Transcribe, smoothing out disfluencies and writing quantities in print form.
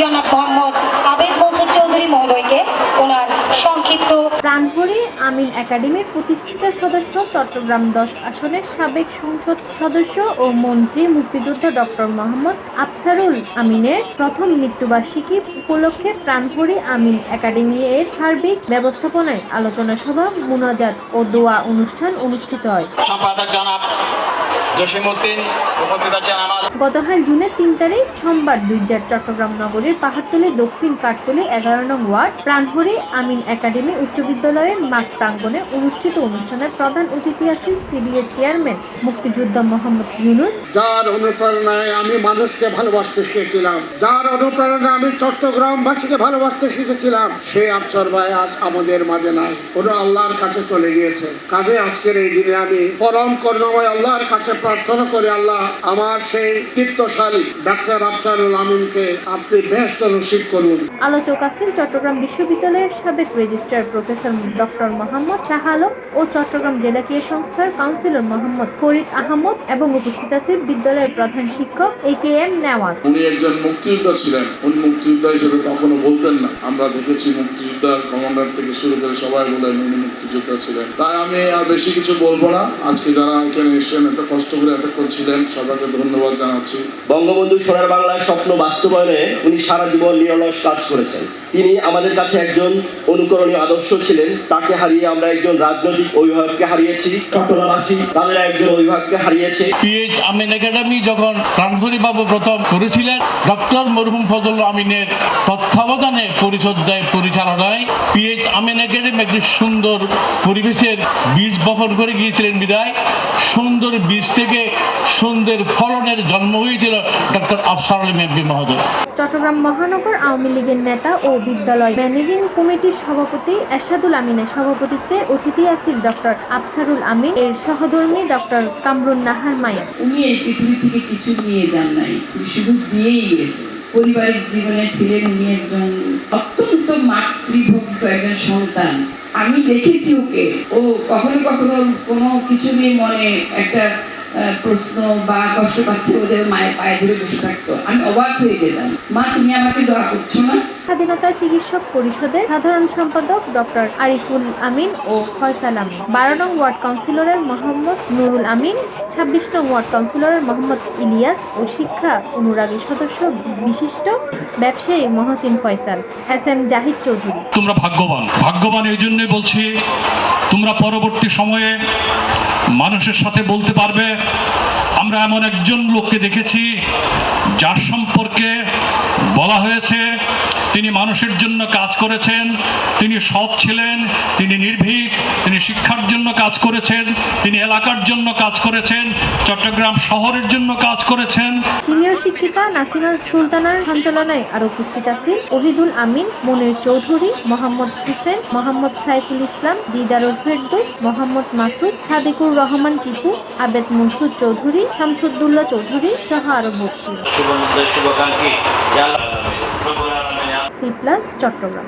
জনাব মোহাম্মদ আবেদ মনসুর চৌধুরী মহোদয়কে ওনার সংক্ষিপ্ত। প্রাণভরে আমিন একাডেমির প্রতিষ্ঠাতা সদস্য, চট্টগ্রাম 10 আসনের সাবেক সংসদ সদস্য ও মন্ত্রী মুক্তিযোদ্ধা ডক্টর মোহাম্মদ আফসারুল আমিনের প্রথম মৃত্যুবার্ষিকী উপলক্ষে প্রাণভরে আমিন একাডেমি এর সার্বিক ব্যবস্থাপনায় আলোচনা সভা, মুনাজাত ও দোয়া অনুষ্ঠান অনুষ্ঠিত হয়। গতকাল জুনের 3 তারিখ সোমবার দুইজার চট্টগ্রাম নগরীর পাহাড়তলী দক্ষিণ কাঠতলী 11 নং ওয়ার্ড প্রাণভরে আমিন একাডেমি উচ্চ বিদ্যালয়ের মাঠ প্রাঙ্গণে অনুষ্ঠিত অনুষ্ঠানের প্রধান অতিথি আছেন সিডিএ চেয়ারম্যান মুক্তিযোদ্ধা মোহাম্মদ ইউনুস। যার অনুপ্রেরণায় আমি মানুষকে ভালোবাসতে শিখেছিলাম, যার অনুপ্রেরণায় আমি চট্টগ্রামবাসীকে ভালোবাসতে শিখেছিলাম, সেই আফসার ভাই আজ আমাদের মাঝে নাই, ওরা আল্লাহর কাছে চলে গিয়েছে। কাজে আজকের এই দিনে আমি পরম করুণাময় আল্লাহর কাছে প্রার্থনা করি, আল্লাহ আমার সেই চিত্তশালী ডাক্তার আফসারুল আমিনকে আপনি বেহেশত নসিব করুন। আলোচক আছেন চট্টগ্রাম বিশ্ববিদ্যালয়ের সাবেক registrar professor doctor Mohammad Shah Alam ও চট্টগ্রাম জেলা ক্রীড়া সংস্থার কাউন্সিলর মোহাম্মদ ফরিদ আহমদ এবং উপস্থিত আছেন বিদ্যালয়ের প্রধান শিক্ষক AKM নেওয়াজ। উনি একজন মুক্তিযোদ্ধা ছিলেন, উনি মুক্তিযোদ্ধা হিসেবে কখনো বলতেন না। আমরা দেখেছি মুক্তিযোদ্ধার কমান্ডার থেকে শুরু করে সবাই বলেন উনি মুক্তিযোদ্ধা ছিলেন। তাই আমি আর বেশি কিছু বলবো না। আজকে যারা এখানে এসেছেন, এত কষ্ট করে এতক্ষণ ছিলেন, সবাইকে ধন্যবাদ জানাচ্ছি। বঙ্গবন্ধু সোনার বাংলার স্বপ্ন বাস্তবায়নে উনি সারা জীবন নিরলস কাজ করেছেন। তিনি আমাদের কাছে একজন অনুকরণীয় আদর্শ ছিলেন। তাকে হারিয়ে আমরা একজন রাজনৈতিক অভিভাবককে হারিয়েছি, চট্টগ্রামবাসী তাদের একজন অভিভাবককে হারিয়েছে। পিএইচ আমিন একাডেমি যখন প্রাণভরে বাবু প্রথম করেছিলেন, ডক্টর মরহুম ফজল আমিনের তত্ত্বাবধানে পরিচালনায় পিএইচ আমিন একাডেমি একটি সুন্দর পরিবেশের বীজ বপন করে গিয়েছিলেন বিদায় সুন্দর বীজ থেকে সুন্দর ফলনের জন্ম হয়েছিল ডক্টর আফসারুল এমপি মহোদয়। চট্টগ্রাম মহানগর আওয়ামী লীগের নেতা ও বিদ্যালয় ম্যানেজিং কমিটির সভাপতি এরশাদুল আমিনের সভাপতিত্বে অতিথি আছেন ডক্টর আফসারুল আমিন এর সহধর্মী ডক্টর কামরুন নাহার মায়া। উনি এই পৃথিবী থেকে কিছু নিয়ে যান নাই, শুধু দিয়েই গেছে। পারিবারিক জীবনে ছিলেন উনি একজন অত্যন্ত মাতৃভক্ত একজন সন্তান। আমি দেখেছি ওকে, ও কখনো কখনো কোনো কিছু নিয়ে মনে একটা প্রশ্ন বা কষ্ট পাচ্ছে, ও যে মায়ের পায়ে ধরে বসে থাকতো, আমি অবাক হয়ে যেতাম, মা তুমি আমাকে দোয়া করছো না? স্বাধীনতা চিকিৎসক পরিষদের সাধারণ সম্পাদক ডক্টর আরিফুল আমিন ও ফয়সাল আমিন, 12 নং ওয়ার্ড কাউন্সিলরের মোহাম্মদ নুরুল আমিন, 26 নং ওয়ার্ড কাউন্সিলরের মোহাম্মদ ইলিয়াস ও শিক্ষা অনুরাগী সদস্য বিশিষ্ট ব্যবসায়ী মহসিন ফয়সাল, SM জাহিদ চৌধুরী। তোমরা ভাগ্যবান এই জন্যই বলছি, তোমরা পরবর্তী সময়ে মানুষের সাথে বলতে পারবে আমরা এমন একজন লোককে দেখেছি যার সম্পর্কে বলা হয়েছে তিনি মানুষের জন্য কাজ করেছেন, তিনি সৎ ছিলেন, তিনি নির্ভীক, তিনি শিক্ষার জন্য কাজ করেছেন, তিনি এলাকার জন্য কাজ করেছেন, চট্টগ্রাম শহরের জন্য কাজ করেছেন। সিনিয়র শিক্ষিকা নাসিমা সুলতানার সঞ্চালনায় আর উপস্থিত আছেন ওহিদুল আমিন, মনির চৌধুরী, মোহাম্মদ হুসেন, মোহাম্মদ সাইফুল ইসলাম, দিদারুল ফেরদৌস, মোহাম্মদ মাসুদ, সাদিকুর রহমান টিপু, আবেদ মনসুর চৌধুরী, শামসুদ্দুল্লাহ চৌধুরী সহ আরো ভর্তি। C+ চট্টগ্রাম।